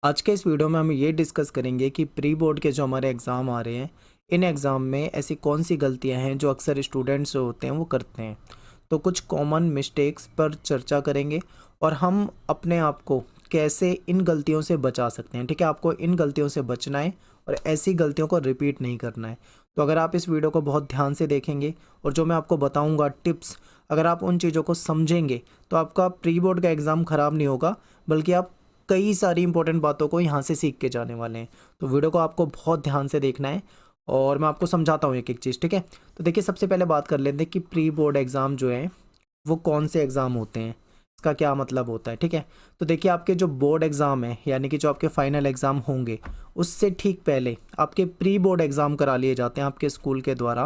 आज के इस वीडियो में हम ये डिस्कस करेंगे कि प्री बोर्ड के जो हमारे एग्ज़ाम आ रहे हैं, इन एग्ज़ाम में ऐसी कौन सी गलतियां हैं जो अक्सर स्टूडेंट्स जो होते हैं वो करते हैं। तो कुछ कॉमन मिस्टेक्स पर चर्चा करेंगे और हम अपने आप को कैसे इन गलतियों से बचा सकते हैं। ठीक है, आपको इन गलतियों से बचना है और ऐसी गलतियों को रिपीट नहीं करना है। तो अगर आप इस वीडियो को बहुत ध्यान से देखेंगे और जो मैं आपको बताऊँगा टिप्स, अगर आप उन चीज़ों को समझेंगे तो आपका प्री बोर्ड का एग्ज़ाम ख़राब नहीं होगा, बल्कि आप कई सारी इंपॉर्टेंट बातों को यहाँ से सीख के जाने वाले हैं। तो वीडियो को आपको बहुत ध्यान से देखना है और मैं आपको समझाता हूँ एक एक चीज़। ठीक है, तो देखिए सबसे पहले बात कर लेते हैं कि प्री बोर्ड एग्ज़ाम जो है वो कौन से एग्ज़ाम होते हैं, इसका क्या मतलब होता है। ठीक है, तो देखिए आपके जो बोर्ड एग्ज़ाम है यानी कि जो आपके फाइनल एग्ज़ाम होंगे उससे ठीक पहले आपके प्री बोर्ड एग्ज़ाम करा लिए जाते हैं आपके स्कूल के द्वारा।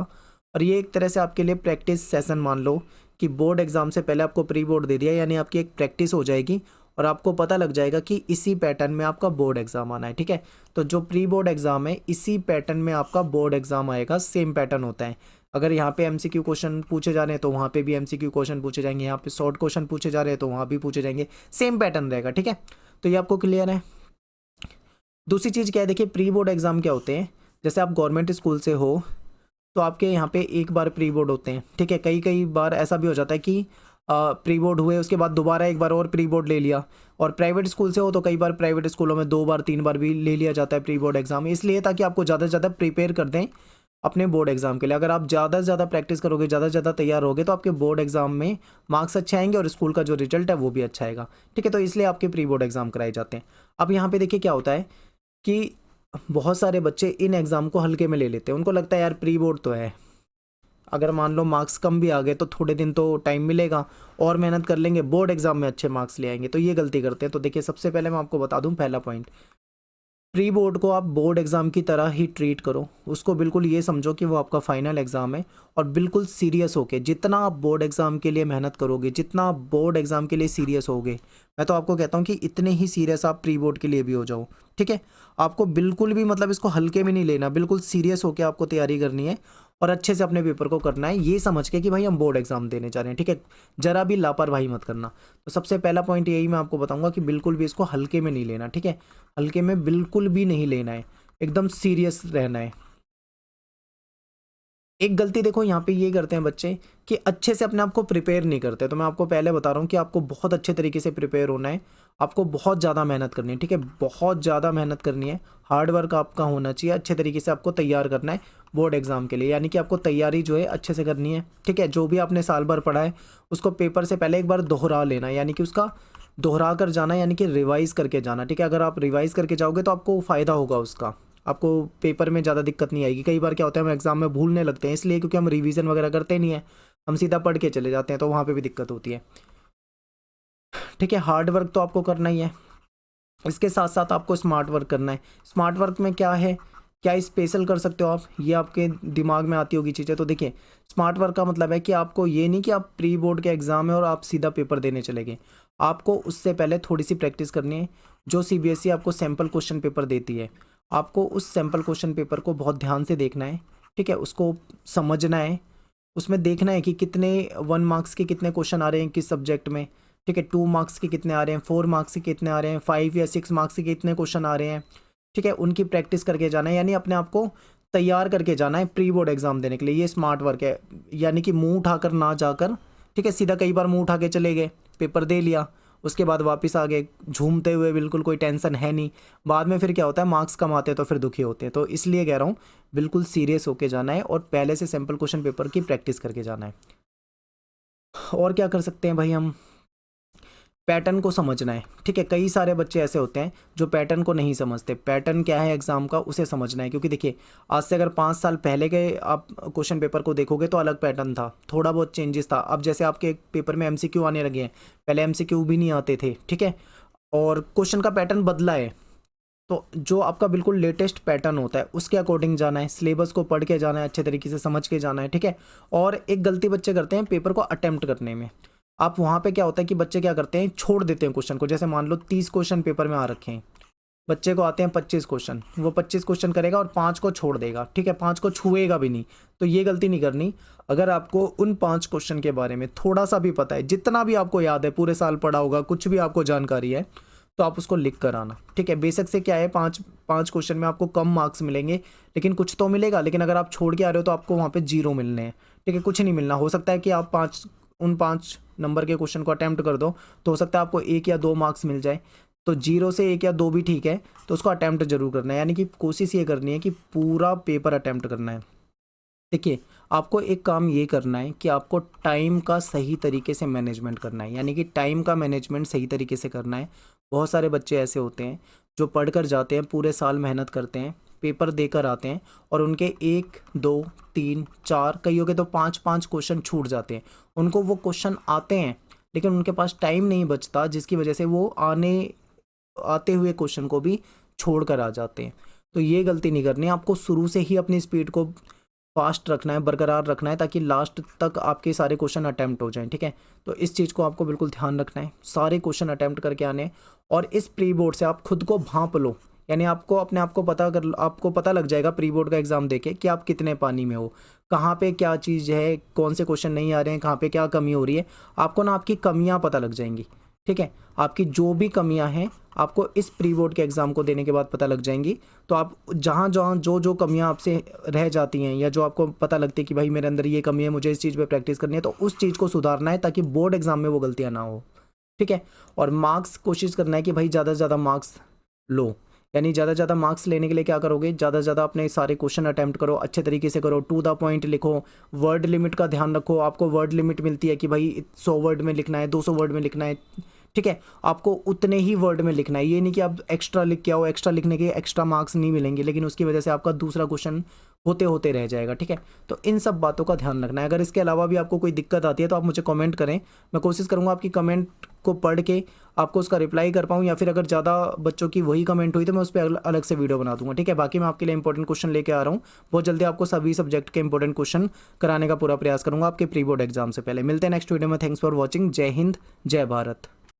और ये एक तरह से आपके लिए प्रैक्टिस सेशन मान लो कि बोर्ड एग्ज़ाम से पहले आपको प्री बोर्ड दे दिया, यानी आपकी एक प्रैक्टिस हो जाएगी और आपको पता लग जाएगा कि इसी पैटर्न में आपका बोर्ड एग्ज़ाम आना है। ठीक है, तो जो प्री बोर्ड एग्ज़ाम है इसी पैटर्न में आपका बोर्ड एग्ज़ाम आएगा, सेम पैटर्न होता है। अगर यहाँ पे एमसीक्यू क्वेश्चन पूछे जा रहे हैं तो वहाँ पे भी एमसीक्यू क्वेश्चन पूछे जाएंगे, यहाँ पे शॉर्ट क्वेश्चन पूछे जा रहे हैं तो वहाँ भी पूछे जाएंगे, सेम पैटर्न रहेगा। ठीक है, तो ये आपको क्लियर है। दूसरी चीज़ क्या है, देखिए प्री बोर्ड एग्ज़ाम क्या होते हैं। जैसे आप गवर्नमेंट स्कूल से हो तो आपके यहाँ पे एक बार प्री बोर्ड होते हैं। ठीक है, कई कई बार ऐसा भी हो जाता है कि प्री बोर्ड हुए उसके बाद दोबारा एक बार और प्री बोर्ड ले लिया। और प्राइवेट स्कूल से हो तो कई बार प्राइवेट स्कूलों में 2 बार 3 बार भी ले लिया जाता है प्री बोर्ड एग्ज़ाम, इसलिए ताकि आपको ज़्यादा से ज़्यादा प्रिपेयर कर दें अपने बोर्ड एग्ज़ाम के लिए। अगर आप ज़्यादा से ज़्यादा प्रैक्टिस करोगे, ज़्यादा से ज़्यादा तैयार होगे तो आपके बोर्ड एग्ज़ाम में मार्क्स अच्छे आएंगे और स्कूल का जो रिजल्ट है वो भी अच्छा आएगा। ठीक है, तो इसलिए आपके प्री बोर्ड एग्ज़ाम कराए जाते हैं। अब यहाँ पे देखिए क्या होता है कि बहुत सारे बच्चे इन एग्ज़ाम को हल्के में ले लेते हैं। उनको लगता है यार प्री बोर्ड तो है, अगर मान लो मार्क्स कम भी आ गए तो थोड़े दिन तो टाइम मिलेगा और मेहनत कर लेंगे, बोर्ड एग्जाम में अच्छे मार्क्स ले आएंगे। तो ये गलती करते हैं। तो देखिए सबसे पहले मैं आपको बता दूं, पहला पॉइंट, प्री बोर्ड को आप बोर्ड एग्ज़ाम की तरह ही ट्रीट करो। उसको बिल्कुल ये समझो कि वो आपका फाइनल एग्ज़ाम है और बिल्कुल सीरियस होके जितना आप बोर्ड एग्ज़ाम के लिए मेहनत करोगे, जितना आप बोर्ड एग्ज़ाम के लिए सीरियस होगे, मैं तो आपको कहता हूँ कि इतने ही सीरियस आप प्री बोर्ड के लिए भी हो जाओ। ठीक है, आपको बिल्कुल भी मतलब इसको हल्के में नहीं लेना, बिल्कुल सीरियस होकर आपको तैयारी करनी है और अच्छे से अपने पेपर को करना है, ये समझ के कि भाई हम बोर्ड एग्ज़ाम देने जा रहे हैं। ठीक है, ज़रा भी लापरवाही मत करना। तो सबसे पहला पॉइंट यही मैं आपको बताऊंगा कि बिल्कुल भी इसको हल्के में नहीं लेना। ठीक है, हल्के में बिल्कुल भी नहीं लेना है, एकदम सीरियस रहना है। एक गलती देखो यहाँ पे ये करते हैं बच्चे कि अच्छे से अपने आप को प्रिपेयर नहीं करते। तो मैं आपको पहले बता रहा हूँ कि आपको बहुत अच्छे तरीके से प्रिपेयर होना है, आपको बहुत ज़्यादा मेहनत करनी है। ठीक है, बहुत ज़्यादा मेहनत करनी है, हार्ड वर्क आपका होना चाहिए, अच्छे तरीके से आपको तैयार करना है बोर्ड एग्ज़ाम के लिए। यानी कि आपको तैयारी जो है अच्छे से करनी है। ठीक है, जो भी आपने साल भर पढ़ा है उसको पेपर से पहले एक बार दोहरा लेना, यानी कि उसका दोहरा कर जाना, यानी कि रिवाइज़ करके जाना। ठीक है, अगर आप रिवाइज़ करके जाओगे तो आपको फ़ायदा होगा उसका, आपको पेपर में ज़्यादा दिक्कत नहीं आएगी। कई बार क्या होता है हम एग्ज़ाम में भूलने लगते हैं, इसलिए क्योंकि हम रिवीजन वगैरह करते नहीं है, हम सीधा पढ़ के चले जाते हैं, तो वहाँ पे भी दिक्कत होती है। ठीक है, हार्ड वर्क तो आपको करना ही है, इसके साथ साथ आपको स्मार्ट वर्क करना है। स्मार्ट वर्क में क्या है, क्या स्पेशल कर सकते हो आप, ये आपके दिमाग में आती होगी चीज़ें। तो देखिए स्मार्ट वर्क का मतलब है कि आपको ये नहीं कि आप प्री बोर्ड के एग्ज़ाम है और आप सीधा पेपर देने चले गए, आपको उससे पहले थोड़ी सी प्रैक्टिस करनी है। जो सीबीएसई आपको सैम्पल क्वेश्चन पेपर देती है, आपको उस सैम्पल क्वेश्चन पेपर को बहुत ध्यान से देखना है। ठीक है, उसको समझना है, उसमें देखना है कि कितने 1 मार्क्स के कितने क्वेश्चन आ रहे हैं किस सब्जेक्ट में। ठीक है, 2 मार्क्स के कितने आ रहे हैं, 4 मार्क्स के कितने आ रहे हैं, 5 या 6 मार्क्स के कितने क्वेश्चन आ रहे हैं। ठीक है, उनकी प्रैक्टिस करके जाना है, यानी अपने आप को तैयार करके जाना है प्री बोर्ड एग्जाम देने के लिए। ये स्मार्ट वर्क है, यानी कि मुंह उठाकर ना जाकर, ठीक है, सीधा कई बार मुंह उठा के चले गए, पेपर दे लिया, उसके बाद वापस आ गए झूमते हुए, बिल्कुल कोई टेंशन है नहीं। बाद में फिर क्या होता है, मार्क्स कम आते हैं तो फिर दुखी होते हैं। तो इसलिए कह रहा हूँ बिल्कुल सीरियस होके जाना है और पहले से सैम्पल क्वेश्चन पेपर की प्रैक्टिस करके जाना है। और क्या कर सकते हैं भाई, हम पैटर्न को समझना है। ठीक है, कई सारे बच्चे ऐसे होते हैं जो पैटर्न को नहीं समझते। पैटर्न क्या है एग्जाम का उसे समझना है, क्योंकि देखिए आज से अगर 5 साल पहले के आप क्वेश्चन पेपर को देखोगे तो अलग पैटर्न था, थोड़ा बहुत चेंजेस था। अब जैसे आपके पेपर में एमसीक्यू आने लगे हैं, पहले एमसीक्यू भी नहीं आते थे। ठीक है, और क्वेश्चन का पैटर्न बदला है, तो जो आपका बिल्कुल लेटेस्ट पैटर्न होता है उसके अकॉर्डिंग जाना है, सिलेबस को पढ़ के जाना है, अच्छे तरीके से समझ के जाना है। ठीक है, और एक गलती बच्चे करते हैं पेपर को अटेम्प्ट करने में। आप वहाँ पे क्या होता है कि बच्चे क्या करते हैं, छोड़ देते हैं क्वेश्चन को। जैसे मान लो 30 क्वेश्चन पेपर में आ रखे हैं, बच्चे को आते हैं 25 क्वेश्चन, वो 25 क्वेश्चन करेगा और 5 को छोड़ देगा। ठीक है, 5 को छुएगा भी नहीं। तो ये गलती नहीं करनी। अगर आपको उन 5 क्वेश्चन के बारे में थोड़ा सा भी पता है, जितना भी आपको याद है, पूरे साल पढ़ा होगा, कुछ भी आपको जानकारी है, तो आप उसको लिख कर आना, ठीक है। बेशक से क्या है, पाँच क्वेश्चन में आपको कम मार्क्स मिलेंगे, लेकिन कुछ तो मिलेगा। लेकिन अगर आप छोड़ के आ रहे हो तो आपको वहाँ पे 0 मिलने हैं, ठीक है, कुछ नहीं मिलना। हो सकता है कि आप उन 5 नंबर के क्वेश्चन को अटैम्प्ट कर दो, तो हो सकता है आपको 1 या 2 मार्क्स मिल जाए। तो 0 से 1 या 2 भी ठीक है, तो उसको अटैम्प्ट जरूर करना है, यानी कि कोशिश ये करनी है कि पूरा पेपर अटैम्प्ट करना है। देखिए, आपको एक काम ये करना है कि आपको टाइम का सही तरीके से मैनेजमेंट करना है, यानी कि टाइम का मैनेजमेंट सही तरीके से करना है। बहुत सारे बच्चे ऐसे होते हैं जो पढ़कर जाते हैं, पूरे साल मेहनत करते हैं, पेपर देकर आते हैं, और उनके 1 2 3 4 कईयों के तो 5 क्वेश्चन छूट जाते हैं। उनको वो क्वेश्चन आते हैं, लेकिन उनके पास टाइम नहीं बचता, जिसकी वजह से वो आते हुए क्वेश्चन को भी छोड़ कर आ जाते हैं। तो ये गलती नहीं करनी है, आपको शुरू से ही अपनी स्पीड को फास्ट रखना है, बरकरार रखना है, ताकि लास्ट तक आपके सारे क्वेश्चन अटैम्प्ट हो जाएं, ठीक है। तो इस चीज़ को आपको बिल्कुल ध्यान रखना है, सारे क्वेश्चन अटैम्प्ट करके आने हैं। और इस प्री बोर्ड से आप खुद को भांप लो, यानी आपको अपने आप को आपको पता लग जाएगा प्री बोर्ड का एग्जाम देके कि आप कितने पानी में हो, कहाँ पे क्या चीज़ है, कौन से क्वेश्चन नहीं आ रहे हैं, कहाँ पे क्या कमी हो रही है। आपको ना आपकी कमियाँ पता लग जाएंगी, ठीक है। आपकी जो भी कमियां हैं आपको इस प्री बोर्ड के एग्ज़ाम को देने के बाद पता लग जाएंगी। तो आप जहाँ जहाँ जो कमियां आपसे रह जाती हैं, या जो आपको पता लगती है कि भाई मेरे अंदर ये कमी है, मुझे इस चीज़ पे प्रैक्टिस करनी है, तो उस चीज़ को सुधारना है ताकि बोर्ड एग्जाम में वो गलतियाँ ना हो, ठीक है। और मार्क्स कोशिश करना है कि भाई ज़्यादा से ज़्यादा मार्क्स लो, यानी ज़्यादा से ज़्यादा मार्क्स लेने के लिए क्या करोगे, ज़्यादा से ज़्यादा अपने सारे क्वेश्चन अटैम्प्ट करो, अच्छे तरीके से करो, टू द पॉइंट लिखो, वर्ड लिमिट का ध्यान रखो। आपको वर्ड लिमिट मिलती है कि भाई 100 वर्ड में लिखना है, 200 वर्ड में लिखना है, ठीक है। आपको उतने ही वर्ड में लिखना है, ये नहीं कि आप एक्स्ट्रा लिख के आओ, एक्स्ट्रा लिखने के एक्स्ट्रा मार्क्स नहीं मिलेंगे, लेकिन उसकी वजह से आपका दूसरा क्वेश्चन होते होते रह जाएगा, ठीक है। तो इन सब बातों का ध्यान रखना है। अगर इसके अलावा भी आपको कोई दिक्कत आती है तो आप मुझे कमेंट करें, मैं कोशिश करूँगा आपकी कमेंट को पढ़ के आपको उसका रिप्लाई कर पाऊँ, या फिर अगर ज़्यादा बच्चों की वही कमेंट हुई तो मैं उस पर अलग से वीडियो बना दूंगा, ठीक है। बाकी मैं आपके लिए इंपॉर्टेंट क्वेश्चन लेके आ रहा हूँ, बहुत जल्दी आपको सभी सब्जेक्ट के इंपॉर्टेंट क्वेश्चन कराने का पूरा प्रयास करूँगा आपके प्री बोर्ड एग्जाम से पहले। मिलते हैं नेक्स्ट वीडियो में। Thanks for watching. जय हिंद, जय भारत।